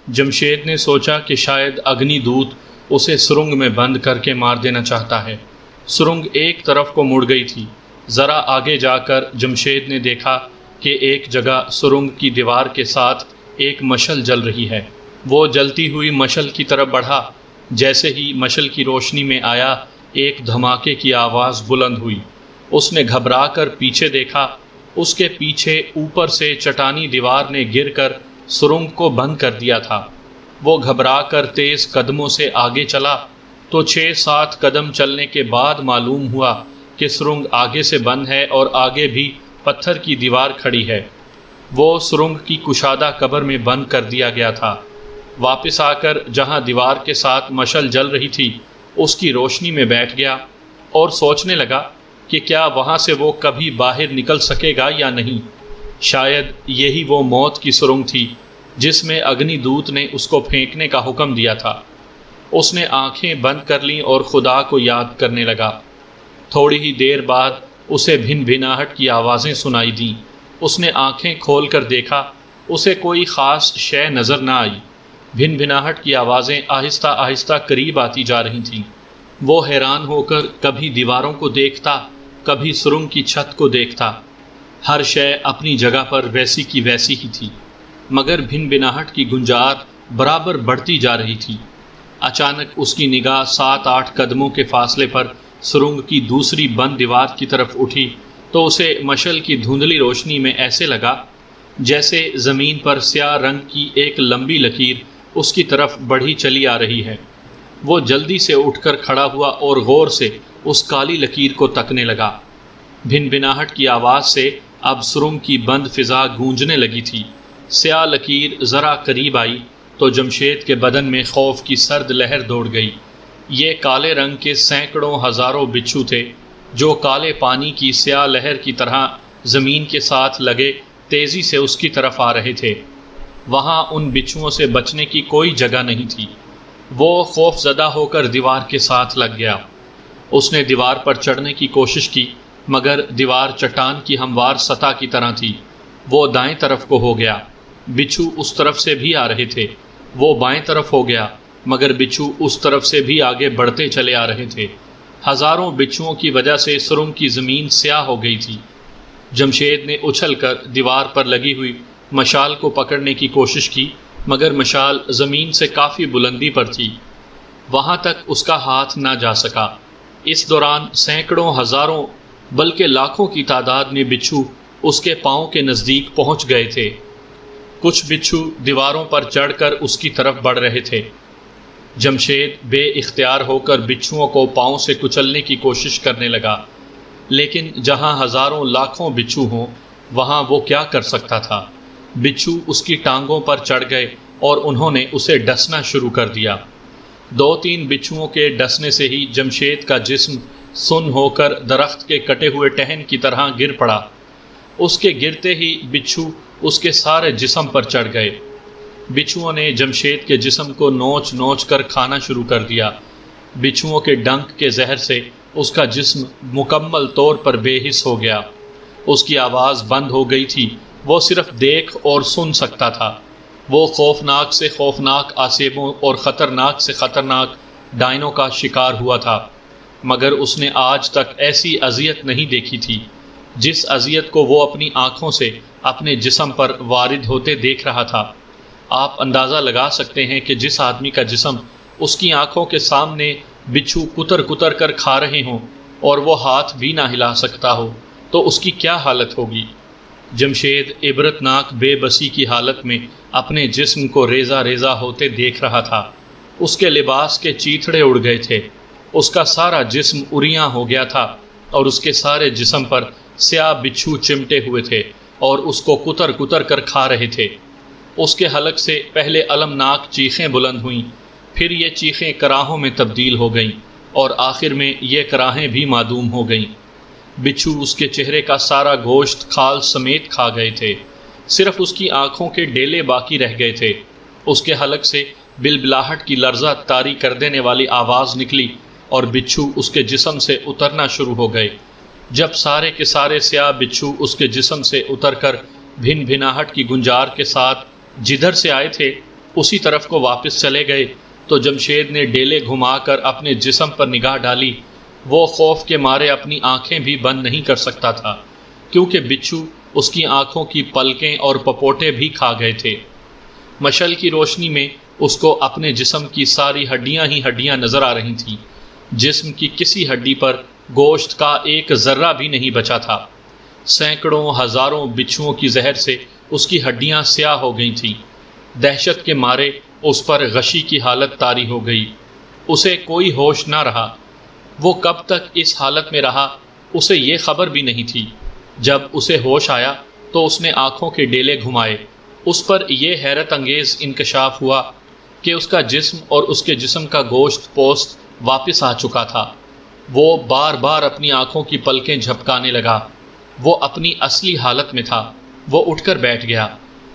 جمشید نے سوچا کہ شاید اگنی دوت اسے سرنگ میں بند کر کے مار دینا چاہتا ہے۔ سرنگ ایک طرف کو مڑ گئی تھی۔ ذرا آگے جا کر جمشید نے دیکھا کہ ایک جگہ سرنگ کی دیوار کے ساتھ ایک مشعل جل رہی ہے۔ وہ جلتی ہوئی مشعل کی طرف بڑھا۔ جیسے ہی مشعل کی روشنی میں آیا، ایک دھماکے کی آواز بلند ہوئی۔ اس نے گھبرا کر پیچھے دیکھا۔ اس کے پیچھے اوپر سے چٹانی دیوار نے گر کر سرنگ کو بند کر دیا تھا۔ وہ گھبرا کر تیز قدموں سے آگے چلا تو 6-7 قدم چلنے کے بعد معلوم ہوا کہ سرنگ آگے سے بند ہے اور آگے بھی پتھر کی دیوار کھڑی ہے۔ وہ سرنگ کی کشادہ قبر میں بند کر دیا گیا تھا۔ واپس آ کر جہاں دیوار کے ساتھ مشعل جل رہی تھی، اس کی روشنی میں بیٹھ گیا اور سوچنے لگا کہ کیا وہاں سے وہ کبھی باہر نکل سکے گا یا نہیں۔ شاید یہی وہ موت کی سرنگ تھی جس میں اگنی دوت نے اس کو پھینکنے کا حکم دیا تھا۔ اس نے آنکھیں بند کر لیں اور خدا کو یاد کرنے لگا۔ تھوڑی ہی دیر بعد اسے بھن بھناہٹ کی آوازیں سنائی دیں۔ اس نے آنکھیں کھول کر دیکھا، اسے کوئی خاص شے نظر نہ آئی۔ بھن بھناہٹ کی آوازیں آہستہ آہستہ قریب آتی جا رہی تھیں۔ وہ حیران ہو کر کبھی دیواروں کو دیکھتا، کبھی سرنگ کی چھت کو دیکھتا۔ ہر شے اپنی جگہ پر ویسی کی ویسی ہی تھی، مگر بھن بھناہٹ کی گنجار برابر بڑھتی جا رہی تھی۔ اچانک اس کی نگاہ 7-8 قدموں کے فاصلے پر سرنگ کی دوسری بند دیوار کی طرف اٹھی تو اسے مشعل کی دھندلی روشنی میں ایسے لگا جیسے زمین پر سیاہ رنگ کی ایک لمبی لکیر اس کی طرف بڑھی چلی آ رہی ہے۔ وہ جلدی سے اٹھ کر کھڑا ہوا اور غور سے اس کالی لکیر کو تکنے لگا۔ بھن بھناہٹ کی آواز سے اب سرنگ کی بند فضا گونجنے لگی تھی۔ سیاہ لکیر ذرا قریب آئی تو جمشید کے بدن میں خوف کی سرد لہر دوڑ گئی۔ یہ کالے رنگ کے سینکڑوں ہزاروں بچھو تھے جو کالے پانی کی سیاہ لہر کی طرح زمین کے ساتھ لگے تیزی سے اس کی طرف آ رہے تھے۔ وہاں ان بچھوؤں سے بچنے کی کوئی جگہ نہیں تھی۔ وہ خوف زدہ ہو کر دیوار کے ساتھ لگ گیا۔ اس نے دیوار پر چڑھنے کی کوشش کی، مگر دیوار چٹان کی ہموار سطح کی طرح تھی۔ وہ دائیں طرف کو ہو گیا، بچھو اس طرف سے بھی آ رہے تھے۔ وہ بائیں طرف ہو گیا، مگر بچھو اس طرف سے بھی آگے بڑھتے چلے آ رہے تھے۔ ہزاروں بچھوؤں کی وجہ سے سرنگ کی زمین سیاہ ہو گئی تھی۔ جمشید نے اچھل کر دیوار پر لگی ہوئی مشال کو پکڑنے کی کوشش کی، مگر مشال زمین سے کافی بلندی پر تھی۔ وہاں تک اس کا ہاتھ نہ جا سکا۔ اس دوران سینکڑوں ہزاروں بلکہ لاکھوں کی تعداد میں بچھو اس کے پاؤں کے نزدیک پہنچ گئے تھے۔ کچھ بچھو دیواروں پر چڑھ کر اس کی طرف بڑھ رہے تھے۔ جمشید بے اختیار ہو کر بچھوؤں کو پاؤں سے کچلنے کی کوشش کرنے لگا، لیکن جہاں ہزاروں لاکھوں بچھو ہوں وہاں وہ کیا کر سکتا تھا؟ بچھو اس کی ٹانگوں پر چڑھ گئے اور انہوں نے اسے ڈسنا شروع کر دیا۔ 2-3 بچھوؤں کے ڈسنے سے ہی جمشید کا جسم سن ہو کر درخت کے کٹے ہوئے ٹہن کی طرح گر پڑا۔ اس کے گرتے ہی بچھو اس کے سارے جسم پر چڑھ گئے۔ بچھوؤں نے جمشید کے جسم کو نوچ نوچ کر کھانا شروع کر دیا۔ بچھوؤں کے ڈنک کے زہر سے اس کا جسم مکمل طور پر بے حس ہو گیا۔ اس کی آواز بند ہو گئی تھی، وہ صرف دیکھ اور سن سکتا تھا۔ وہ خوفناک سے خوفناک آسیبوں اور خطرناک سے خطرناک ڈائنوں کا شکار ہوا تھا، مگر اس نے آج تک ایسی اذیت نہیں دیکھی تھی جس اذیت کو وہ اپنی آنکھوں سے اپنے جسم پر وارد ہوتے دیکھ رہا تھا۔ آپ اندازہ لگا سکتے ہیں کہ جس آدمی کا جسم اس کی آنکھوں کے سامنے بچھو کتر کتر کر کھا رہے ہوں اور وہ ہاتھ بھی نہ ہلا سکتا ہو تو اس کی کیا حالت ہوگی۔ جمشید عبرتناک بے بسی کی حالت میں اپنے جسم کو ریزہ ریزہ ہوتے دیکھ رہا تھا۔ اس کے لباس کے چیتھڑے اڑ گئے تھے، اس کا سارا جسم اریاں ہو گیا تھا اور اس کے سارے جسم پر سیاہ بچھو چمٹے ہوئے تھے اور اس کو کتر کتر کر کھا رہے تھے۔ اس کے حلق سے پہلے المناک چیخیں بلند ہوئیں، پھر یہ چیخیں کراہوں میں تبدیل ہو گئیں اور آخر میں یہ کراہیں بھی معدوم ہو گئیں۔ بچھو اس کے چہرے کا سارا گوشت کھال سمیت کھا گئے تھے، صرف اس کی آنکھوں کے ڈیلے باقی رہ گئے تھے۔ اس کے حلق سے بلبلاہٹ کی لرزہ طاری کر دینے والی آواز نکلی اور بچھو اس کے جسم سے اترنا شروع ہو گئے۔ جب سارے کے سارے سیاہ بچھو اس کے جسم سے اتر کر بھن بھناہٹ کی گنجار کے ساتھ جدھر سے آئے تھے اسی طرف کو واپس چلے گئے تو جمشید نے ڈیلے گھما کر اپنے جسم پر نگاہ ڈالی۔ وہ خوف کے مارے اپنی آنکھیں بھی بند نہیں کر سکتا تھا، کیونکہ بچھو اس کی آنکھوں کی پلکیں اور پپوٹے بھی کھا گئے تھے۔ مشعل کی روشنی میں اس کو اپنے جسم کی ساری ہڈیاں ہی ہڈیاں نظر آ رہی تھیں۔ جسم کی کسی ہڈی پر گوشت کا ایک ذرہ بھی نہیں بچا تھا۔ سینکڑوں ہزاروں بچھوؤں کی زہر سے اس کی ہڈیاں سیاہ ہو گئی تھیں۔ دہشت کے مارے اس پر غشی کی حالت طاری ہو گئی۔ اسے کوئی ہوش نہ رہا۔ وہ کب تک اس حالت میں رہا اسے یہ خبر بھی نہیں تھی۔ جب اسے ہوش آیا تو اس نے آنکھوں کے ڈیلے گھمائے۔ اس پر یہ حیرت انگیز انکشاف ہوا کہ اس کا جسم اور اس کے جسم کا گوشت پوست واپس آ چکا تھا۔ وہ بار بار اپنی آنکھوں کی پلکیں جھپکانے لگا۔ وہ اپنی اصلی حالت میں تھا۔ وہ اٹھ کر بیٹھ گیا۔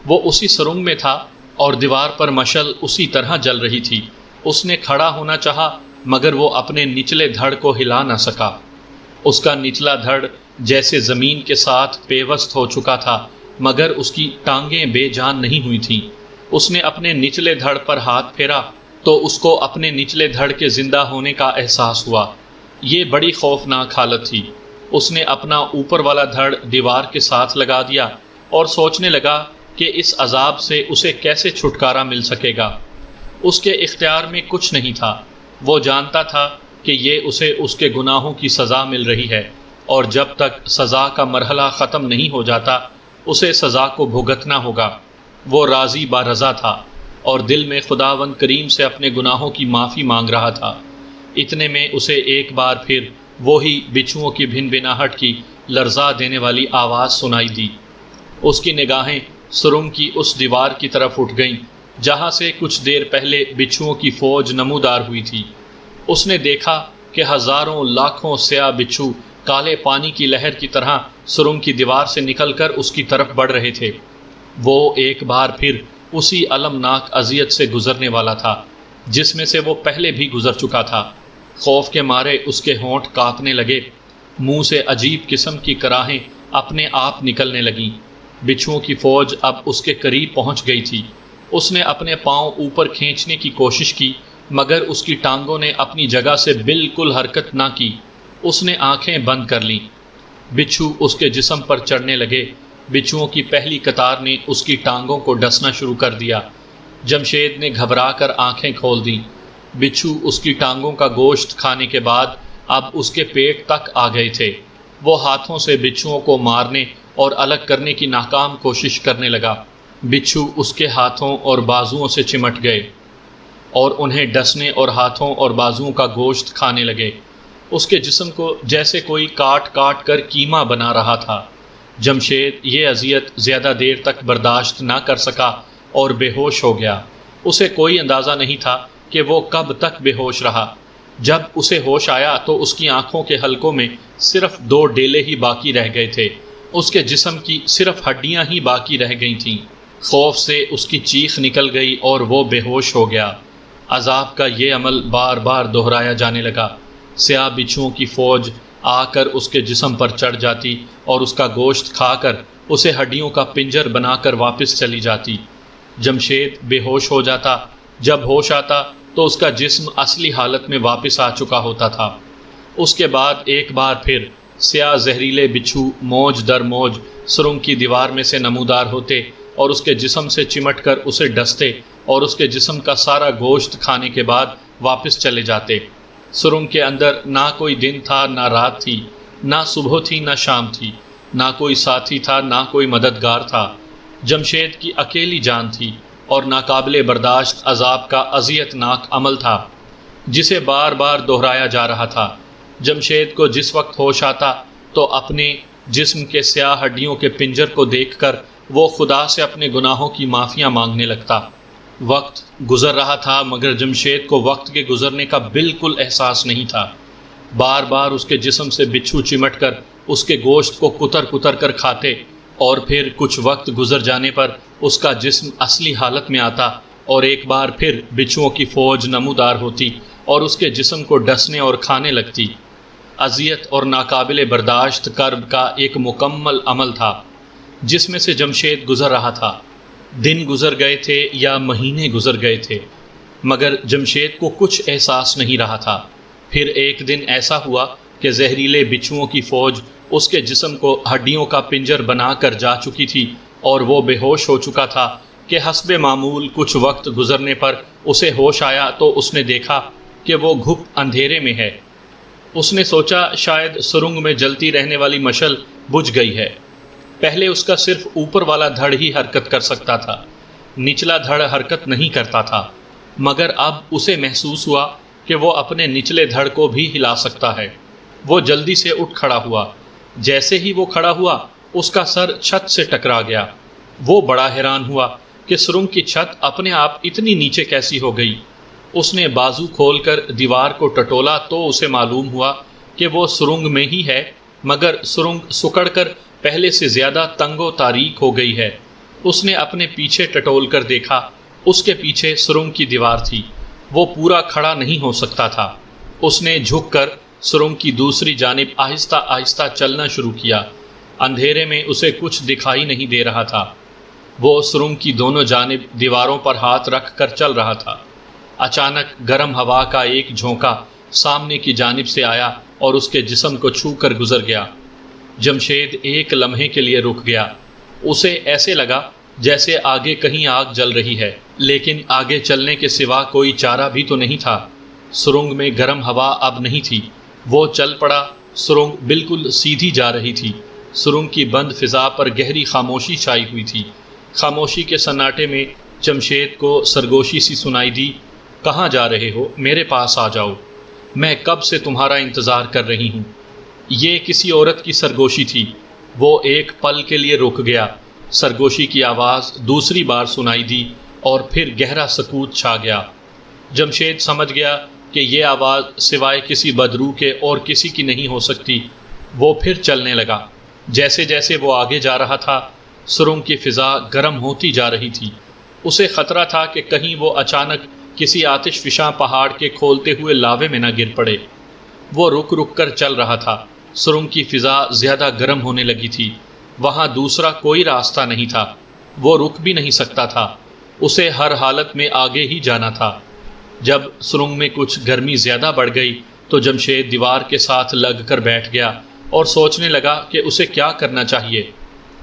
وہ اسی سرنگ میں تھا اور دیوار پر مشعل اسی طرح جل رہی تھی۔ اس نے کھڑا ہونا چاہا مگر وہ اپنے نچلے دھڑ کو ہلا نہ سکا۔ اس کا نچلا دھڑ جیسے زمین کے ساتھ پیوست ہو چکا تھا، مگر اس کی ٹانگیں بے جان نہیں ہوئی تھیں۔ اس نے اپنے نچلے دھڑ پر ہاتھ پھیرا تو اس کو اپنے نچلے دھڑ کے زندہ ہونے کا احساس ہوا۔ یہ بڑی خوفناک حالت تھی۔ اس نے اپنا اوپر والا دھڑ دیوار کے ساتھ لگا دیا اور سوچنے لگا کہ اس عذاب سے اسے کیسے چھٹکارا مل سکے گا۔ اس کے اختیار میں کچھ نہیں تھا۔ وہ جانتا تھا کہ یہ اسے اس کے گناہوں کی سزا مل رہی ہے، اور جب تک سزا کا مرحلہ ختم نہیں ہو جاتا اسے سزا کو بھگتنا ہوگا۔ وہ راضی برضا تھا اور دل میں خداوند کریم سے اپنے گناہوں کی معافی مانگ رہا تھا۔ اتنے میں اسے ایک بار پھر وہی بچھوؤں کی بھن بھناہٹ کی لرزا دینے والی آواز سنائی دی۔ اس کی نگاہیں سرنگ کی اس دیوار کی طرف اٹھ گئیں جہاں سے کچھ دیر پہلے بچھوؤں کی فوج نمودار ہوئی تھی۔ اس نے دیکھا کہ ہزاروں لاکھوں سیاہ بچھو کالے پانی کی لہر کی طرح سرنگ کی دیوار سے نکل کر اس کی طرف بڑھ رہے تھے۔ وہ ایک بار پھر اسی المناک اذیت سے گزرنے والا تھا جس میں سے وہ پہلے بھی گزر چکا تھا۔ خوف کے مارے اس کے ہونٹ کانپنے لگے، منہ سے عجیب قسم کی کراہیں اپنے آپ نکلنے لگیں۔ بچھوؤں کی فوج اب اس کے قریب پہنچ گئی تھی۔ اس نے اپنے پاؤں اوپر کھینچنے کی کوشش کی مگر اس کی ٹانگوں نے اپنی جگہ سے بالکل حرکت نہ کی۔ اس نے آنکھیں بند کر لیں۔ بچھو اس کے جسم پر چڑھنے لگے۔ بچھوؤں کی پہلی قطار نے اس کی ٹانگوں کو ڈسنا شروع کر دیا۔ جمشید نے گھبرا کر آنکھیں کھول دیں۔ بچھو اس کی ٹانگوں کا گوشت کھانے کے بعد اب اس کے پیٹ تک آ گئے تھے۔ وہ ہاتھوں سے بچھوؤں کو مارنے اور الگ کرنے کی ناکام کوشش کرنے لگا۔ بچھو اس کے ہاتھوں اور بازوؤں سے چمٹ گئے اور انہیں ڈسنے اور ہاتھوں اور بازوؤں کا گوشت کھانے لگے۔ اس کے جسم کو جیسے کوئی کاٹ کاٹ کر کیما بنا رہا تھا۔ جمشید یہ اذیت زیادہ دیر تک برداشت نہ کر سکا اور بے ہوش ہو گیا۔ اسے کوئی اندازہ نہیں تھا کہ وہ کب تک بے ہوش رہا۔ جب اسے ہوش آیا تو اس کی آنکھوں کے حلقوں میں صرف 2 ڈیلے ہی باقی رہ گئے تھے۔ اس کے جسم کی صرف ہڈیاں ہی باقی رہ گئی تھیں۔ خوف سے اس کی چیخ نکل گئی اور وہ بے ہوش ہو گیا۔ عذاب کا یہ عمل بار بار دہرایا جانے لگا۔ سیاہ بچھوؤں کی فوج آ کر اس کے جسم پر چڑھ جاتی اور اس کا گوشت کھا کر اسے ہڈیوں کا پنجر بنا کر واپس چلی جاتی۔ جمشید بے ہوش ہو جاتا۔ جب ہوش آتا تو اس کا جسم اصلی حالت میں واپس آ چکا ہوتا تھا۔ اس کے بعد ایک بار پھر سیاہ زہریلے بچھو موج در موج سرنگ کی دیوار میں سے نمودار ہوتے اور اس کے جسم سے چمٹ کر اسے ڈستے اور اس کے جسم کا سارا گوشت کھانے کے بعد واپس چلے جاتے۔ سرنگ کے اندر نہ کوئی دن تھا نہ رات تھی، نہ صبح تھی نہ شام تھی، نہ کوئی ساتھی تھا نہ کوئی مددگار تھا۔ جمشید کی اکیلی جان تھی اور ناقابل برداشت عذاب کا اذیت ناک عمل تھا جسے بار بار دہرایا جا رہا تھا۔ جمشید کو جس وقت ہوش آتا تو اپنے جسم کے سیاہ ہڈیوں کے پنجر کو دیکھ کر وہ خدا سے اپنے گناہوں کی معافیاں مانگنے لگتا۔ وقت گزر رہا تھا مگر جمشید کو وقت کے گزرنے کا بالکل احساس نہیں تھا۔ بار بار اس کے جسم سے بچھو چمٹ کر اس کے گوشت کو کتر کتر کر کھاتے اور پھر کچھ وقت گزر جانے پر اس کا جسم اصلی حالت میں آتا اور ایک بار پھر بچھوؤں کی فوج نمودار ہوتی اور اس کے جسم کو ڈسنے اور کھانے لگتی۔ اذیت اور ناقابل برداشت کرب کا ایک مکمل عمل تھا جس میں سے جمشید گزر رہا تھا۔ دن گزر گئے تھے یا مہینے گزر گئے تھے مگر جمشید کو کچھ احساس نہیں رہا تھا۔ پھر ایک دن ایسا ہوا کہ زہریلے بچھوؤں کی فوج اس کے جسم کو ہڈیوں کا پنجر بنا کر جا چکی تھی اور وہ بے ہوش ہو چکا تھا کہ حسب معمول کچھ وقت گزرنے پر اسے ہوش آیا تو اس نے دیکھا کہ وہ گھپ اندھیرے میں ہے۔ اس نے سوچا شاید سرنگ میں جلتی رہنے والی مشل بجھ گئی ہے۔ پہلے اس کا صرف اوپر والا دھڑ ہی حرکت کر سکتا تھا، نچلا دھڑ حرکت نہیں کرتا تھا، مگر اب اسے محسوس ہوا کہ وہ اپنے نچلے دھڑ کو بھی ہلا سکتا ہے۔ وہ جلدی سے اٹھ کھڑا ہوا۔ جیسے ہی وہ کھڑا ہوا اس کا سر چھت سے ٹکرا گیا۔ وہ بڑا حیران ہوا کہ سرنگ کی چھت اپنے آپ اتنی نیچے کیسی ہو گئی۔ اس نے بازو کھول کر دیوار کو ٹٹولا تو اسے معلوم ہوا کہ وہ سرنگ میں ہی ہے، مگر سرنگ سکڑ کر پہلے سے زیادہ تنگ و تاریک ہو گئی ہے۔ اس نے اپنے پیچھے ٹٹول کر دیکھا، اس کے پیچھے سرنگ کی دیوار تھی۔ وہ پورا کھڑا نہیں ہو سکتا تھا۔ اس نے جھک کر سرنگ کی دوسری جانب آہستہ آہستہ چلنا شروع کیا۔ اندھیرے میں اسے کچھ دکھائی نہیں دے رہا تھا۔ وہ سرنگ کی دونوں جانب دیواروں پر ہاتھ رکھ کر چل رہا تھا۔ اچانک گرم ہوا کا ایک جھونکا سامنے کی جانب سے آیا اور اس کے جسم کو چھو کر گزر گیا۔ جمشید ایک لمحے کے لیے رک گیا۔ اسے ایسے لگا جیسے آگے کہیں آگ جل رہی ہے، لیکن آگے چلنے کے سوا کوئی چارہ بھی تو نہیں تھا۔ سرنگ میں گرم ہوا اب نہیں تھی۔ وہ چل پڑا۔ سرنگ بالکل سیدھی جا رہی تھی۔ سرنگ کی بند فضا پر گہری خاموشی چھائی ہوئی تھی۔ خاموشی کے سناٹے میں جمشید کو سرگوشی سی سنائی دی، کہاں جا رہے ہو؟ میرے پاس آ جاؤ، میں کب سے تمہارا انتظار کر رہی ہوں۔ یہ کسی عورت کی سرگوشی تھی۔ وہ ایک پل کے لیے رک گیا۔ سرگوشی کی آواز دوسری بار سنائی دی اور پھر گہرا سکوت چھا گیا۔ جمشید سمجھ گیا کہ یہ آواز سوائے کسی بدروح کے اور کسی کی نہیں ہو سکتی۔ وہ پھر چلنے لگا۔ جیسے جیسے وہ آگے جا رہا تھا سرنگ کی فضا گرم ہوتی جا رہی تھی۔ اسے خطرہ تھا کہ کہیں وہ اچانک کسی آتش فشاں پہاڑ کے کھولتے ہوئے لاوے میں نہ گر پڑے۔ وہ رک رک کر چل رہا تھا۔ سرنگ کی فضا زیادہ گرم ہونے لگی تھی۔ وہاں دوسرا کوئی راستہ نہیں تھا۔ وہ رک بھی نہیں سکتا تھا۔ اسے ہر حالت میں آگے ہی جانا تھا۔ جب سرنگ میں کچھ گرمی زیادہ بڑھ گئی تو جمشید دیوار کے ساتھ لگ کر بیٹھ گیا اور سوچنے لگا کہ اسے کیا کرنا چاہیے۔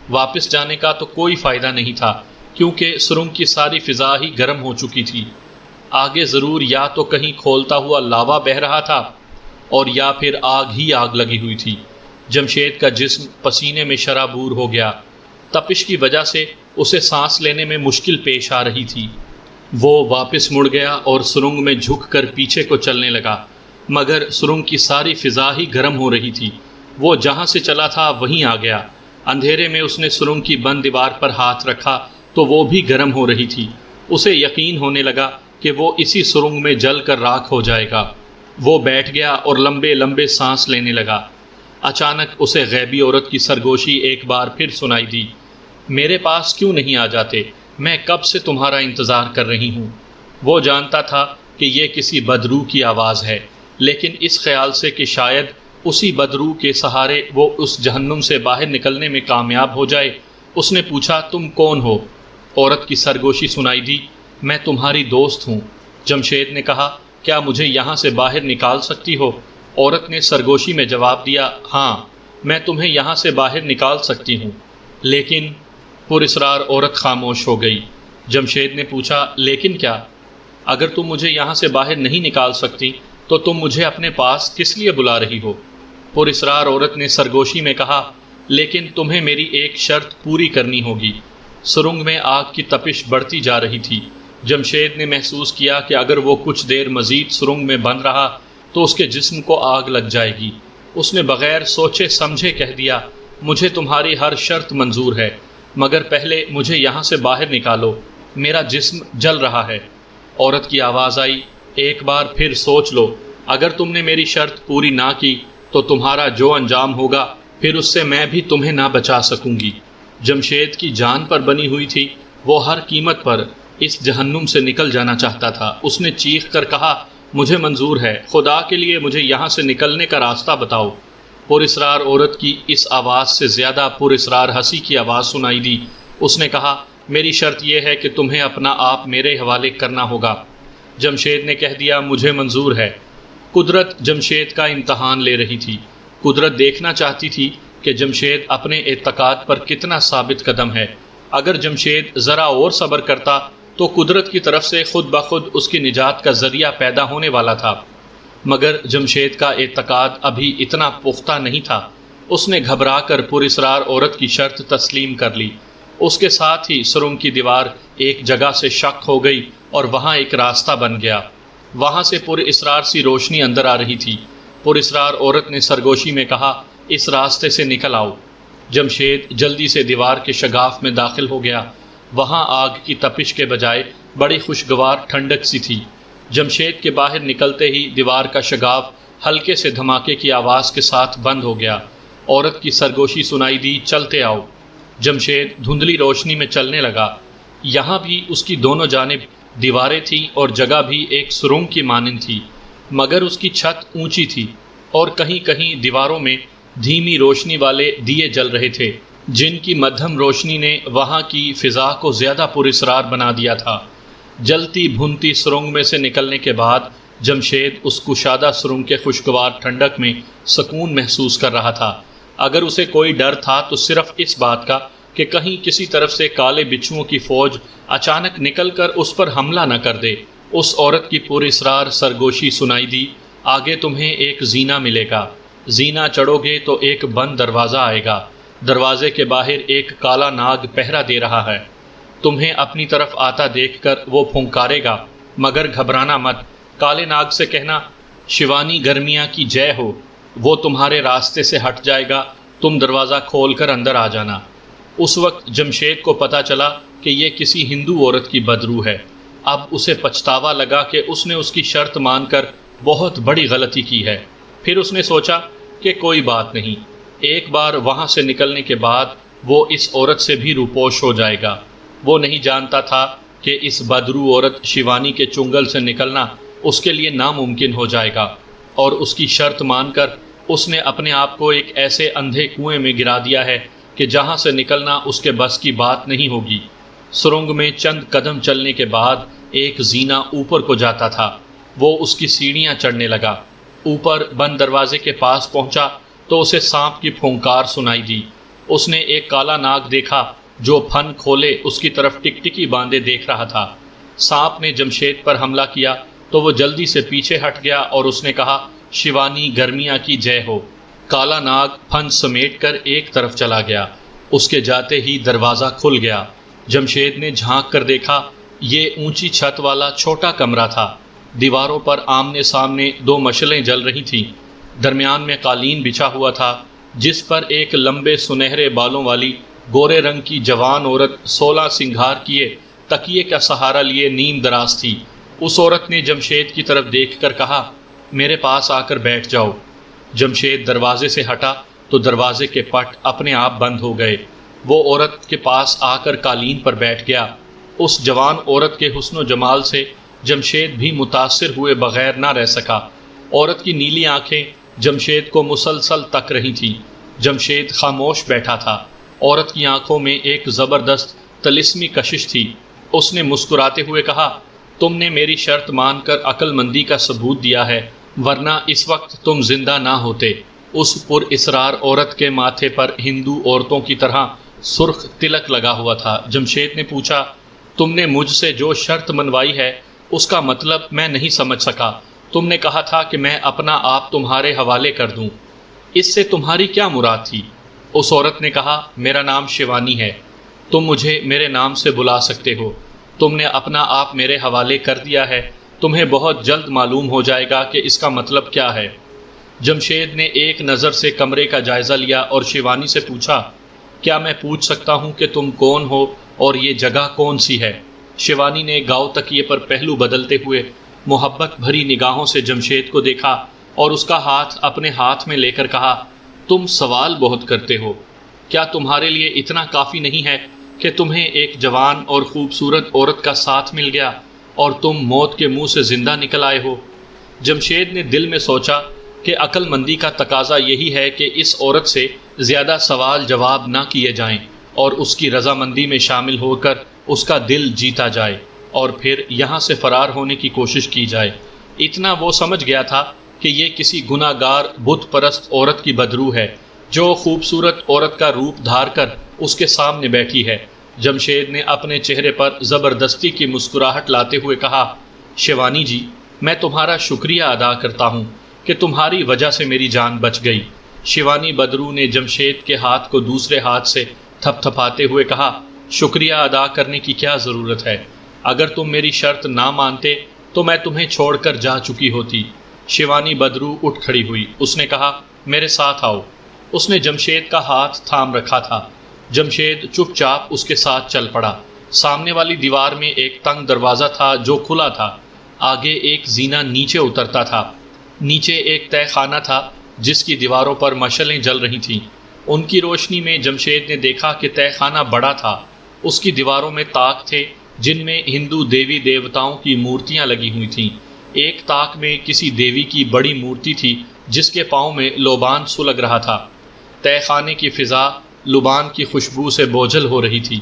واپس جانے کا تو کوئی فائدہ نہیں تھا کیونکہ سرنگ کی ساری فضا ہی گرم ہو چکی تھی۔ آگے ضرور یا تو کہیں کھولتا ہوا لاوا بہہ رہا تھا اور یا پھر آگ ہی آگ لگی ہوئی تھی۔ جمشید کا جسم پسینے میں شرابور ہو گیا۔ تپش کی وجہ سے اسے سانس لینے میں مشکل پیش آ رہی تھی۔ وہ واپس مڑ گیا اور سرنگ میں جھک کر پیچھے کو چلنے لگا، مگر سرنگ کی ساری فضا ہی گرم ہو رہی تھی۔ وہ جہاں سے چلا تھا وہیں آ گیا۔ اندھیرے میں اس نے سرنگ کی بند دیوار پر ہاتھ رکھا تو وہ بھی گرم ہو رہی تھی۔ اسے یقین ہونے لگا کہ وہ اسی سرنگ میں جل کر راکھ ہو جائے گا۔ وہ بیٹھ گیا اور لمبے لمبے سانس لینے لگا۔ اچانک اسے غیبی عورت کی سرگوشی ایک بار پھر سنائی دی، میرے پاس کیوں نہیں آ جاتے؟ میں کب سے تمہارا انتظار کر رہی ہوں۔ وہ جانتا تھا کہ یہ کسی بدروح کی آواز ہے، لیکن اس خیال سے کہ شاید اسی بدروح کے سہارے وہ اس جہنم سے باہر نکلنے میں کامیاب ہو جائے، اس نے پوچھا تم کون ہو؟ عورت کی سرگوشی سنائی دی، میں تمہاری دوست ہوں۔ جمشید نے کہا کیا مجھے یہاں سے باہر نکال سکتی ہو؟ عورت نے سرگوشی میں جواب دیا ہاں میں تمہیں یہاں سے باہر نکال سکتی ہوں، لیکن پراسرار عورت خاموش ہو گئی۔ جمشید نے پوچھا لیکن کیا؟ اگر تم مجھے یہاں سے باہر نہیں نکال سکتی تو تم مجھے اپنے پاس کس لیے بلا رہی ہو؟ پراسرار عورت نے سرگوشی میں کہا لیکن تمہیں میری ایک شرط پوری کرنی ہوگی۔ سرنگ میں آگ کی تپش بڑھتی جا رہی تھی۔ جمشید نے محسوس کیا کہ اگر وہ کچھ دیر مزید سرنگ میں بند رہا تو اس کے جسم کو آگ لگ جائے گی۔ اس نے بغیر سوچے سمجھے کہہ دیا مجھے تمہاری ہر شرط منظور ہے، مگر پہلے مجھے یہاں سے باہر نکالو، میرا جسم جل رہا ہے۔ عورت کی آواز آئی ایک بار پھر سوچ لو، اگر تم نے میری شرط پوری نہ کی تو تمہارا جو انجام ہوگا پھر اس سے میں بھی تمہیں نہ بچا سکوں گی۔ جمشید کی جان پر بنی ہوئی تھی، وہ ہر قیمت پر اس جہنم سے نکل جانا چاہتا تھا۔ اس نے چیخ کر کہا مجھے منظور ہے، خدا کے لیے مجھے یہاں سے نکلنے کا راستہ بتاؤ۔ پراسرار عورت کی اس آواز سے زیادہ پراسرار ہنسی کی آواز سنائی دی۔ اس نے کہا میری شرط یہ ہے کہ تمہیں اپنا آپ میرے حوالے کرنا ہوگا۔ جمشید نے کہہ دیا مجھے منظور ہے۔ قدرت جمشید کا امتحان لے رہی تھی۔ قدرت دیکھنا چاہتی تھی کہ جمشید اپنے اعتقاد پر کتنا ثابت قدم ہے۔ اگر جمشید ذرا اور صبر کرتا تو قدرت کی طرف سے خود بخود اس کی نجات کا ذریعہ پیدا ہونے والا تھا، مگر جمشید کا اعتقاد ابھی اتنا پختہ نہیں تھا۔ اس نے گھبرا کر پراسرار عورت کی شرط تسلیم کر لی۔ اس کے ساتھ ہی سرنگ کی دیوار ایک جگہ سے شق ہو گئی اور وہاں ایک راستہ بن گیا۔ وہاں سے پراسرار سی روشنی اندر آ رہی تھی۔ پراسرار عورت نے سرگوشی میں کہا اس راستے سے نکل آؤ۔ جمشید جلدی سے دیوار کے شگاف میں داخل ہو گیا۔ وہاں آگ کی تپش کے بجائے بڑی خوشگوار ٹھنڈک سی تھی۔ جمشید کے باہر نکلتے ہی دیوار کا شگاف ہلکے سے دھماکے کی آواز کے ساتھ بند ہو گیا۔ عورت کی سرگوشی سنائی دی چلتے آؤ۔ جمشید دھندلی روشنی میں چلنے لگا۔ یہاں بھی اس کی دونوں جانب دیواریں تھیں اور جگہ بھی ایک سرنگ کی مانند تھی، مگر اس کی چھت اونچی تھی اور کہیں کہیں دیواروں میں دھیمی روشنی والے دیے جل رہے تھے، جن کی مدھم روشنی نے وہاں کی فضا کو زیادہ پراسرار بنا دیا تھا۔ جلتی بھنتی سرنگ میں سے نکلنے کے بعد جمشید اس کشادہ سرنگ کے خوشگوار ٹھنڈک میں سکون محسوس کر رہا تھا۔ اگر اسے کوئی ڈر تھا تو صرف اس بات کا کہ کہیں کسی طرف سے کالے بچھوؤں کی فوج اچانک نکل کر اس پر حملہ نہ کر دے۔ اس عورت کی پراسرار سرگوشی سنائی دی آگے تمہیں ایک زینہ ملے گا، زینہ چڑھو گے تو ایک بند دروازہ آئے گا، دروازے کے باہر ایک کالا ناگ پہرا دے رہا ہے، تمہیں اپنی طرف آتا دیکھ کر وہ پھنکارے گا، مگر گھبرانا مت۔ کالے ناگ سے کہنا شیوانی گرمیاں کی جے ہو، وہ تمہارے راستے سے ہٹ جائے گا، تم دروازہ کھول کر اندر آ جانا۔ اس وقت جمشید کو پتہ چلا کہ یہ کسی ہندو عورت کی بدرو ہے۔ اب اسے پچھتاوا لگا کہ اس نے اس کی شرط مان کر بہت بڑی غلطی کی ہے۔ پھر اس نے سوچا کہ کوئی بات نہیں، ایک بار وہاں سے نکلنے کے بعد وہ اس عورت سے بھی روپوش ہو جائے گا۔ وہ نہیں جانتا تھا کہ اس بدرو عورت شیوانی کے چنگل سے نکلنا اس کے لیے ناممکن ہو جائے گا، اور اس کی شرط مان کر اس نے اپنے آپ کو ایک ایسے اندھے کنویں میں گرا دیا ہے کہ جہاں سے نکلنا اس کے بس کی بات نہیں ہوگی۔ سرنگ میں چند قدم چلنے کے بعد ایک زینہ اوپر کو جاتا تھا۔ وہ اس کی سیڑھیاں چڑھنے لگا۔ اوپر بند دروازے کے پاس پہنچا تو اسے سانپ کی پھونکار سنائی دی۔ اس نے ایک کالا ناگ دیکھا جو پھن کھولے اس کی طرف ٹکٹکی باندھے دیکھ رہا تھا۔ سانپ نے جمشید پر حملہ کیا تو وہ جلدی سے پیچھے ہٹ گیا اور اس نے کہا شیوانی گرمیاں کی جے ہو۔ کالا ناگ پھن سمیٹ کر ایک طرف چلا گیا۔ اس کے جاتے ہی دروازہ کھل گیا۔ جمشید نے جھانک کر دیکھا، یہ اونچی چھت والا چھوٹا کمرہ تھا۔ دیواروں پر آمنے سامنے دو مشعلیں جل رہی تھیں۔ درمیان میں قالین بچھا ہوا تھا جس پر ایک لمبے سنہرے بالوں والی گورے رنگ کی جوان عورت 16 سنگھار کیے تکیے کا سہارا لیے نیم دراز تھی۔ اس عورت نے جمشید کی طرف دیکھ کر کہا میرے پاس آ کر بیٹھ جاؤ۔ جمشید دروازے سے ہٹا تو دروازے کے پٹ اپنے آپ بند ہو گئے۔ وہ عورت کے پاس آ کر قالین پر بیٹھ گیا۔ اس جوان عورت کے حسن و جمال سے جمشید بھی متاثر ہوئے بغیر نہ رہ سکا۔ عورت کی نیلی آنکھیں جمشید کو مسلسل تک رہی تھیں۔ جمشید خاموش بیٹھا تھا۔ عورت کی آنکھوں میں ایک زبردست طلسمی کشش تھی۔ اس نے مسکراتے ہوئے کہا تم نے میری شرط مان کر عقل مندی کا ثبوت دیا ہے، ورنہ اس وقت تم زندہ نہ ہوتے۔ اس پر اسرار عورت کے ماتھے پر ہندو عورتوں کی طرح سرخ تلک لگا ہوا تھا۔ جمشید نے پوچھا تم نے مجھ سے جو شرط منوائی ہے اس کا مطلب میں نہیں سمجھ سکا۔ تم نے کہا تھا کہ میں اپنا آپ تمہارے حوالے کر دوں، اس سے تمہاری کیا مراد تھی؟ اس عورت نے کہا میرا نام شیوانی ہے، تم مجھے میرے نام سے بلا سکتے ہو۔ تم نے اپنا آپ میرے حوالے کر دیا ہے، تمہیں بہت جلد معلوم ہو جائے گا کہ اس کا مطلب کیا ہے۔ جمشید نے ایک نظر سے کمرے کا جائزہ لیا اور شیوانی سے پوچھا کیا میں پوچھ سکتا ہوں کہ تم کون ہو اور یہ جگہ کون سی ہے؟ شیوانی نے گاؤ تکیے پر پہلو بدلتے ہوئے محبت بھری نگاہوں سے جمشید کو دیکھا اور اس کا ہاتھ اپنے ہاتھ میں لے کر کہا تم سوال بہت کرتے ہو، کیا تمہارے لیے اتنا کافی نہیں ہے کہ تمہیں ایک جوان اور خوبصورت عورت کا ساتھ مل گیا اور تم موت کے منہ سے زندہ نکل آئے ہو؟ جمشید نے دل میں سوچا کہ عقل مندی کا تقاضا یہی ہے کہ اس عورت سے زیادہ سوال جواب نہ کیے جائیں اور اس کی رضامندی میں شامل ہو کر اس کا دل جیتا جائے اور پھر یہاں سے فرار ہونے کی کوشش کی جائے۔ اتنا وہ سمجھ گیا تھا کہ یہ کسی گناہ گار بت پرست عورت کی بدرو ہے جو خوبصورت عورت کا روپ دھار کر اس کے سامنے بیٹھی ہے۔ جمشید نے اپنے چہرے پر زبردستی کی مسکراہٹ لاتے ہوئے کہا، شیوانی جی، میں تمہارا شکریہ ادا کرتا ہوں کہ تمہاری وجہ سے میری جان بچ گئی۔ شیوانی بدرو نے جمشید کے ہاتھ کو دوسرے ہاتھ سے تھپ تھپاتے ہوئے کہا، شکریہ ادا کرنے کی کیا ضرورت ہے؟ اگر تم میری شرط نہ مانتے تو میں تمہیں چھوڑ کر جا چکی ہوتی۔ شیوانی بدرو اٹھ کھڑی ہوئی۔ اس نے کہا، میرے ساتھ آؤ۔ اس نے جمشید کا ہاتھ تھام رکھا تھا۔ جمشید چپ چاپ اس کے ساتھ چل پڑا۔ سامنے والی دیوار میں ایک تنگ دروازہ تھا جو کھلا تھا۔ آگے ایک زینہ نیچے اترتا تھا۔ نیچے ایک تہہ خانہ تھا جس کی دیواروں پر مشعلیں جل رہی تھیں۔ ان کی روشنی میں جمشید نے دیکھا کہ تہہ خانہ بڑا تھا۔ اس کی دیواروں میں طاق تھے جن میں ہندو دیوی دیوتاؤں کی مورتیاں لگی ہوئی تھیں۔ ایک طاق میں کسی دیوی کی بڑی مورتی تھی جس کے پاؤں میں لوبان سلگ رہا تھا۔ تہہ خانے کی فضا لوبان کی خوشبو سے بوجھل ہو رہی تھی۔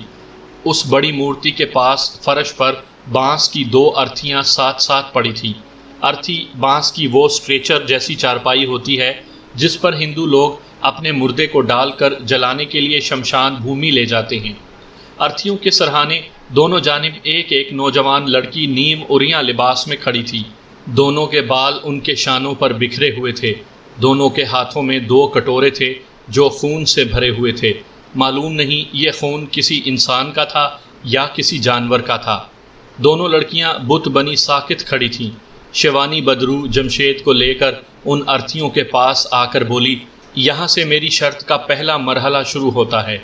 اس بڑی مورتی کے پاس فرش پر بانس کی 2 ارتھیاں ساتھ ساتھ پڑی تھیں۔ ارتھی بانس کی وہ اسٹریچر جیسی چارپائی ہوتی ہے جس پر ہندو لوگ اپنے مردے کو ڈال کر جلانے کے لیے شمشان بھومی لے جاتے ہیں۔ ارتھیوں کے سرہانے دونوں جانب ایک ایک نوجوان لڑکی نیم عریاں لباس میں کھڑی تھی۔ دونوں کے بال ان کے شانوں پر بکھرے ہوئے تھے۔ دونوں کے ہاتھوں میں 2 کٹورے تھے جو خون سے بھرے ہوئے تھے۔ معلوم نہیں یہ خون کسی انسان کا تھا یا کسی جانور کا تھا۔ دونوں لڑکیاں بت بنی ساکت کھڑی تھیں۔ شیوانی بدرو جمشید کو لے کر ان ارتھیوں کے پاس آ کر بولی، یہاں سے میری شرط کا پہلا مرحلہ شروع ہوتا ہے۔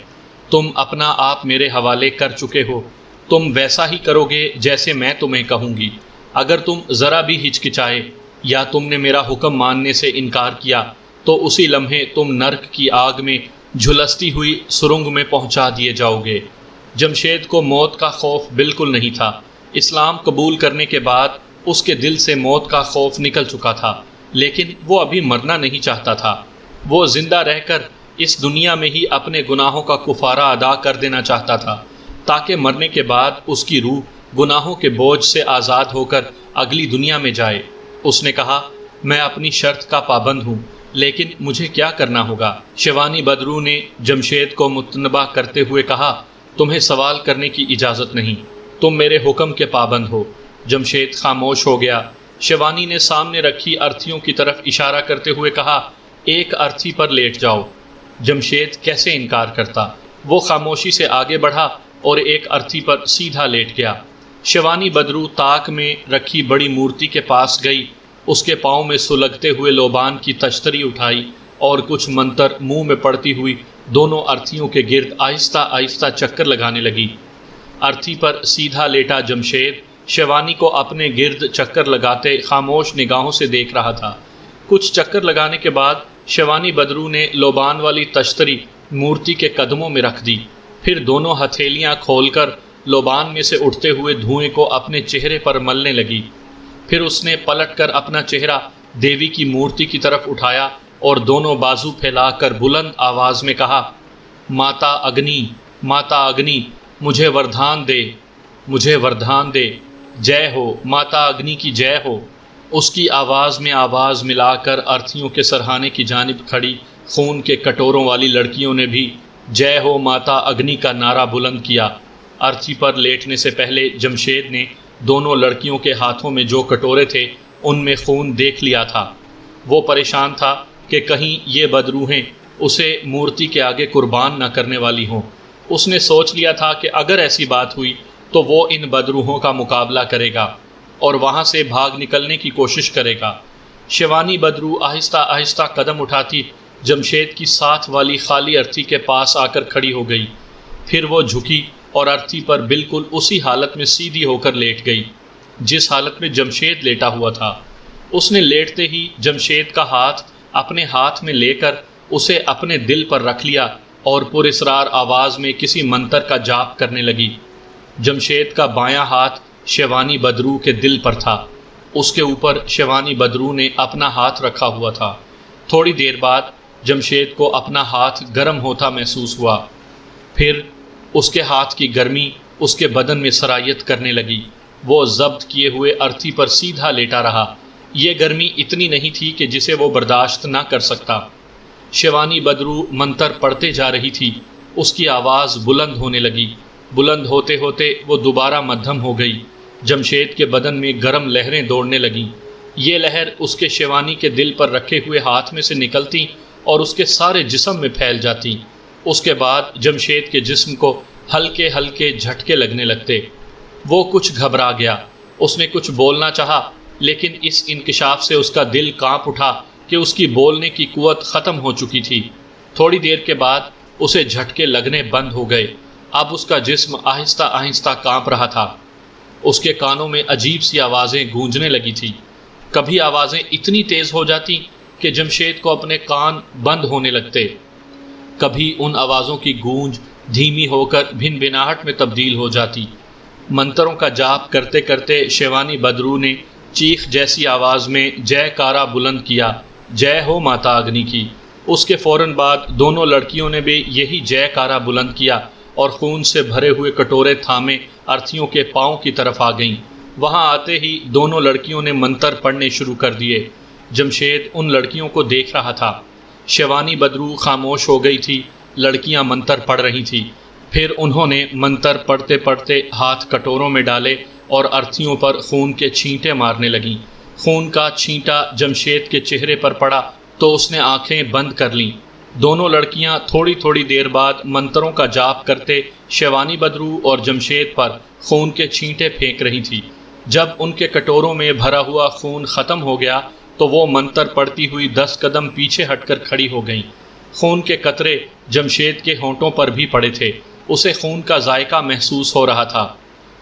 تم اپنا آپ میرے حوالے کر چکے ہو۔ تم ویسا ہی کرو گے جیسے میں تمہیں کہوں گی۔ اگر تم ذرا بھی ہچکچائے یا تم نے میرا حکم ماننے سے انکار کیا تو اسی لمحے تم نرک کی آگ میں جھلستی ہوئی سرنگ میں پہنچا دیے جاؤ گے۔ جمشید کو موت کا خوف بالکل نہیں تھا۔ اسلام قبول کرنے کے بعد اس کے دل سے موت کا خوف نکل چکا تھا، لیکن وہ ابھی مرنا نہیں چاہتا تھا۔ وہ زندہ رہ کر اس دنیا میں ہی اپنے گناہوں کا کفارہ ادا کر دینا چاہتا تھا تاکہ مرنے کے بعد اس کی روح گناہوں کے بوجھ سے آزاد ہو کر اگلی دنیا میں جائے۔ اس نے کہا، میں اپنی شرط کا پابند ہوں، لیکن مجھے کیا کرنا ہوگا؟ شیوانی بدرو نے جمشید کو متنبہ کرتے ہوئے کہا، تمہیں سوال کرنے کی اجازت نہیں، تم میرے حکم کے پابند ہو۔ جمشید خاموش ہو گیا۔ شیوانی نے سامنے رکھی ارتھیوں کی طرف اشارہ کرتے ہوئے کہا، ایک ارتھی پر لیٹ جاؤ۔ جمشید کیسے انکار کرتا؟ وہ خاموشی سے آگے بڑھا اور ایک ارتھی پر سیدھا لیٹ گیا۔ شیوانی بدرو طاق میں رکھی بڑی مورتی کے پاس گئی، اس کے پاؤں میں سلگتے ہوئے لوبان کی تشتری اٹھائی اور کچھ منتر منہ میں پڑتی ہوئی دونوں ارتھیوں کے گرد آہستہ آہستہ چکر لگانے لگی۔ ارتھی پر سیدھا لیٹا جمشید شیوانی کو اپنے گرد چکر لگاتے خاموش نگاہوں سے دیکھ رہا تھا۔ کچھ چکر لگانے کے بعد شیوانی بدرو نے لوبان والی تشتری مورتی کے قدموں میں رکھ دی، پھر دونوں ہتھیلیاں کھول کر لوبان میں سے اٹھتے ہوئے دھوئیں کو اپنے چہرے پر ملنے لگی۔ پھر اس نے پلٹ کر اپنا چہرہ دیوی کی مورتی کی طرف اٹھایا اور دونوں بازو پھیلا کر بلند آواز میں کہا، ماتا اگنی، ماتا اگنی، مجھے وردھان دے، مجھے وردھان دے، جے ہو، ماتا اگنی کی جے ہو۔ اس کی آواز میں آواز ملا کر ارتھیوں کے سرہانے کی جانب کھڑی خون کے کٹوروں والی لڑکیوں نے بھی جے ہو ماتا اگنی کا نعرہ بلند کیا۔ ارتھی پر لیٹنے سے پہلے جمشید نے دونوں لڑکیوں کے ہاتھوں میں جو کٹورے تھے ان میں خون دیکھ لیا تھا۔ وہ پریشان تھا کہ کہیں یہ بدروہیں اسے مورتی کے آگے قربان نہ کرنے والی ہوں۔ اس نے سوچ لیا تھا کہ اگر ایسی بات ہوئی تو وہ ان بدروحوں کا مقابلہ کرے گا اور وہاں سے بھاگ نکلنے کی کوشش کرے گا۔ شیوانی بدرو آہستہ آہستہ قدم اٹھاتی جمشید کی ساتھ والی خالی ارتھی کے پاس آ کر کھڑی ہو گئی، پھر وہ جھکی اور ارتھی پر بالکل اسی حالت میں سیدھی ہو کر لیٹ گئی جس حالت میں جمشید لیٹا ہوا تھا۔ اس نے لیٹتے ہی جمشید کا ہاتھ اپنے ہاتھ میں لے کر اسے اپنے دل پر رکھ لیا اور پراسرار آواز میں کسی منتر کا جاپ کرنے لگی۔ جمشید کا بایاں ہاتھ شیوانی بدرو کے دل پر تھا، اس کے اوپر شیوانی بدرو نے اپنا ہاتھ رکھا ہوا تھا۔ تھوڑی دیر بعد جمشید کو اپنا ہاتھ گرم ہوتا محسوس ہوا، پھر اس کے ہاتھ کی گرمی اس کے بدن میں سرایت کرنے لگی۔ وہ ضبط کیے ہوئے ارتھی پر سیدھا لیٹا رہا۔ یہ گرمی اتنی نہیں تھی کہ جسے وہ برداشت نہ کر سکتا۔ شیوانی بدرو منتر پڑھتے جا رہی تھی۔ اس کی آواز بلند ہونے لگی۔ بلند ہوتے ہوتے وہ دوبارہ مدھم ہو گئی۔ جمشید کے بدن میں گرم لہریں دوڑنے لگیں۔ یہ لہر اس کے شیوانی کے دل پر رکھے ہوئے ہاتھ میں سے نکلتی اور اس کے سارے جسم میں پھیل جاتی۔ اس کے بعد جمشید کے جسم کو ہلکے ہلکے جھٹکے لگنے لگتے۔ وہ کچھ گھبرا گیا۔ اس نے کچھ بولنا چاہا، لیکن اس انکشاف سے اس کا دل کانپ اٹھا کہ اس کی بولنے کی قوت ختم ہو چکی تھی۔ تھوڑی دیر کے بعد اسے جھٹکے لگنے بند ہو گئے۔ اب اس کا جسم آہستہ آہستہ کانپ رہا تھا۔ اس کے کانوں میں عجیب سی آوازیں گونجنے لگی تھی۔ کبھی آوازیں اتنی تیز ہو جاتی کہ جمشید کو اپنے کان بند ہونے لگتے۔ کبھی ان آوازوں کی گونج دھیمی ہو کر بھن بھناہٹ میں تبدیل ہو جاتی۔ منتروں کا جاپ کرتے کرتے شیوانی بدرو نے چیخ جیسی آواز میں جے کارا بلند کیا، جے ہو ماتا اگنی کی۔ اس کے فوراً بعد دونوں لڑکیوں نے بھی یہی جے کارا بلند کیا اور خون سے بھرے ہوئے کٹورے تھامے ارتھیوں کے پاؤں کی طرف آ گئیں۔ وہاں آتے ہی دونوں لڑکیوں نے منتر پڑھنے شروع کر دیے۔ جمشید ان لڑکیوں کو دیکھ رہا تھا۔ شیوانی بدرو خاموش ہو گئی تھی۔ لڑکیاں منتر پڑھ رہی تھیں۔ پھر انہوں نے منتر پڑھتے پڑھتے ہاتھ کٹوروں میں ڈالے اور ارتھیوں پر خون کے چھینٹے مارنے لگیں۔ خون کا چھینٹا جمشید کے چہرے پر پڑا تو اس نے آنکھیں بند کر لیں۔ دونوں لڑکیاں تھوڑی تھوڑی دیر بعد منتروں کا جاپ کرتے شیوانی بدرو اور جمشید پر خون کے چھینٹے پھینک رہی تھی۔ جب ان کے کٹوروں میں بھرا ہوا خون ختم ہو گیا تو وہ منتر پڑھتی ہوئی 10 قدم پیچھے ہٹ کر کھڑی ہو گئیں۔ خون کے قطرے جمشید کے ہونٹوں پر بھی پڑے تھے۔ اسے خون کا ذائقہ محسوس ہو رہا تھا۔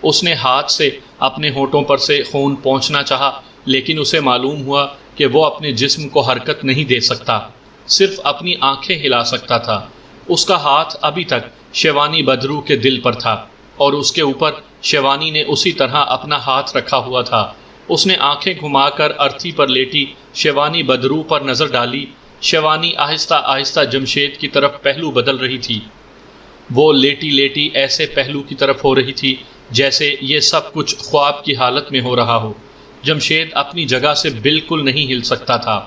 اس نے ہاتھ سے اپنے ہونٹوں پر سے خون پونچھنا چاہا، لیکن اسے معلوم ہوا کہ وہ اپنے جسم کو حرکت نہیں دے سکتا، صرف اپنی آنکھیں ہلا سکتا تھا۔ اس کا ہاتھ ابھی تک شیوانی بدرو کے دل پر تھا اور اس کے اوپر شیوانی نے اسی طرح اپنا ہاتھ رکھا ہوا تھا۔ اس نے آنکھیں گھما کر ارتھی پر لیٹی شیوانی بدرو پر نظر ڈالی۔ شیوانی آہستہ آہستہ جمشید کی طرف پہلو بدل رہی تھی۔ وہ لیٹی لیٹی ایسے پہلو کی طرف ہو رہی تھی جیسے یہ سب کچھ خواب کی حالت میں ہو رہا ہو۔ جمشید اپنی جگہ سے بالکل نہیں ہل سکتا تھا۔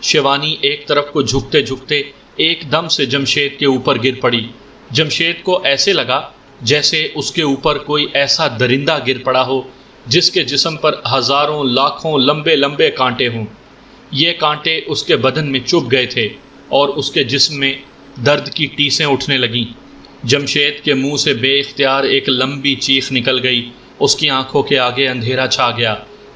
شیوانی ایک طرف کو جھکتے جھکتے ایک دم سے جمشید کے اوپر گر پڑی۔ جمشید کو ایسے لگا جیسے اس کے اوپر کوئی ایسا درندہ گر پڑا ہو جس کے جسم پر ہزاروں لاکھوں لمبے لمبے کانٹے ہوں۔ یہ کانٹے اس کے بدن میں چبھ گئے تھے اور اس کے جسم میں درد کی ٹیسیں اٹھنے لگیں۔ جمشید کے منہ سے بے اختیار ایک لمبی چیخ نکل گئی۔ اس کی آنکھوں کے آگے اندھیرا چھا گیا۔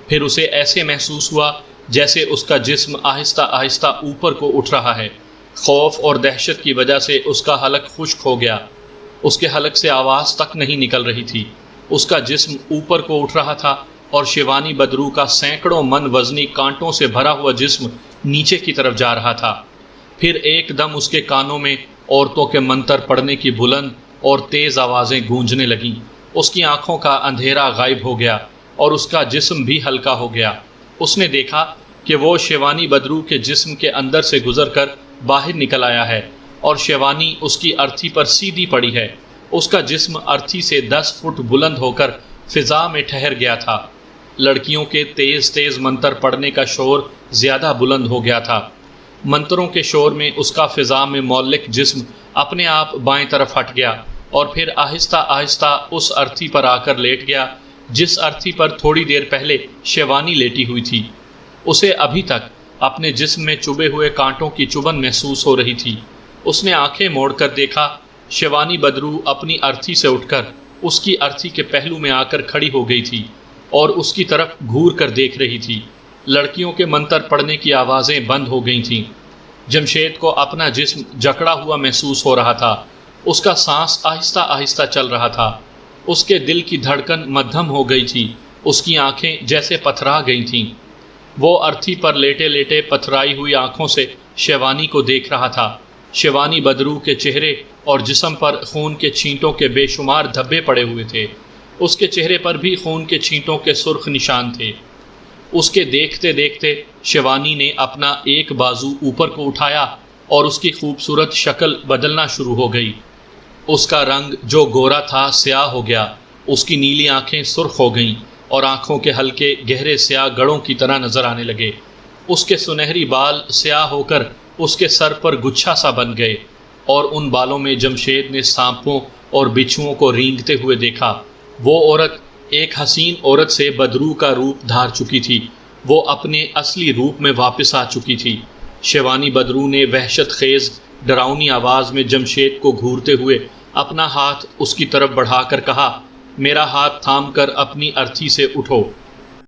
پھر اسے ایسے محسوس ہوا جیسے اس کا جسم آہستہ آہستہ اوپر کو اٹھ رہا ہے۔ خوف اور دہشت کی وجہ سے اس کا حلق خشک ہو گیا۔ اس کے حلق سے آواز تک نہیں نکل رہی تھی۔ اس کا جسم اوپر کو اٹھ رہا تھا اور شیوانی بدرو کا سینکڑوں من وزنی کانٹوں سے بھرا ہوا جسم نیچے کی طرف جا رہا تھا۔ پھر ایک دم اس کے کانوں میں عورتوں کے منتر پڑھنے کی بلند اور تیز آوازیں گونجنے لگیں۔ اس کی آنکھوں کا اندھیرا غائب ہو گیا اور اس کا جسم بھی ہلکا ہو گیا۔ اس نے دیکھا کہ وہ شیوانی بدرو کے جسم کے اندر سے گزر کر باہر نکل آیا ہے اور شیوانی اس کی ارتھی پر سیدھی پڑی ہے۔ اس کا جسم ارتھی سے 10 فٹ بلند ہو کر فضا میں ٹھہر گیا تھا۔ لڑکیوں کے تیز تیز منتر پڑھنے کا شور زیادہ بلند ہو گیا تھا۔ منتروں کے شور میں اس کا فضا میں معلق جسم اپنے آپ بائیں طرف ہٹ گیا اور پھر آہستہ آہستہ اس ارتھی پر آ کر لیٹ گیا جس ارتھی پر تھوڑی دیر پہلے شیوانی لیٹی ہوئی تھی۔ اسے ابھی تک اپنے جسم میں چبھے ہوئے کانٹوں کی چبھن محسوس ہو رہی تھی۔ اس نے آنکھیں موڑ کر دیکھا، شیوانی بدرو اپنی ارتھی سے اٹھ کر اس کی ارتھی کے پہلو میں آ کر کھڑی ہو گئی تھی اور اس کی طرف گھور کر دیکھ رہی تھی۔ لڑکیوں کے منتر پڑھنے کی آوازیں بند ہو گئی تھیں۔ جمشید کو اپنا جسم جکڑا ہوا محسوس ہو رہا تھا۔ اس کا سانس آہستہ آہستہ چل رہا تھا۔ اس کے دل کی دھڑکن مدھم ہو گئی تھی۔ اس کی آنکھیں جیسے پتھرا گئی تھیں۔ وہ ارتھی پر لیٹے لیٹے پتھرائی ہوئی آنکھوں سے شیوانی کو دیکھ رہا تھا۔ شیوانی بدرو کے چہرے اور جسم پر خون کے چھینٹوں کے بے شمار دھبے پڑے ہوئے تھے۔ اس کے چہرے پر بھی خون کے چھینٹوں کے سرخ نشان تھے۔ اس کے دیکھتے دیکھتے شیوانی نے اپنا ایک بازو اوپر کو اٹھایا اور اس کی خوبصورت شکل بدلنا شروع ہو گئی۔ اس کا رنگ جو گورا تھا سیاہ ہو گیا، اس کی نیلی آنکھیں سرخ ہو گئیں اور آنکھوں کے حلقے گہرے سیاہ گڑھوں کی طرح نظر آنے لگے۔ اس کے سنہری بال سیاہ ہو کر اس کے سر پر گچھا سا بن گئے، اور ان بالوں میں جمشید نے سانپوں اور بچھوؤں کو رینگتے ہوئے دیکھا۔ وہ عورت ایک حسین عورت سے بدرو کا روپ دھار چکی تھی، وہ اپنے اصلی روپ میں واپس آ چکی تھی۔ شیوانی بدرو نے وحشت خیز ڈراؤنی آواز میں جمشید کو گھورتے ہوئے اپنا ہاتھ اس کی طرف بڑھا کر کہا، میرا ہاتھ تھام کر اپنی ارتھی سے اٹھو۔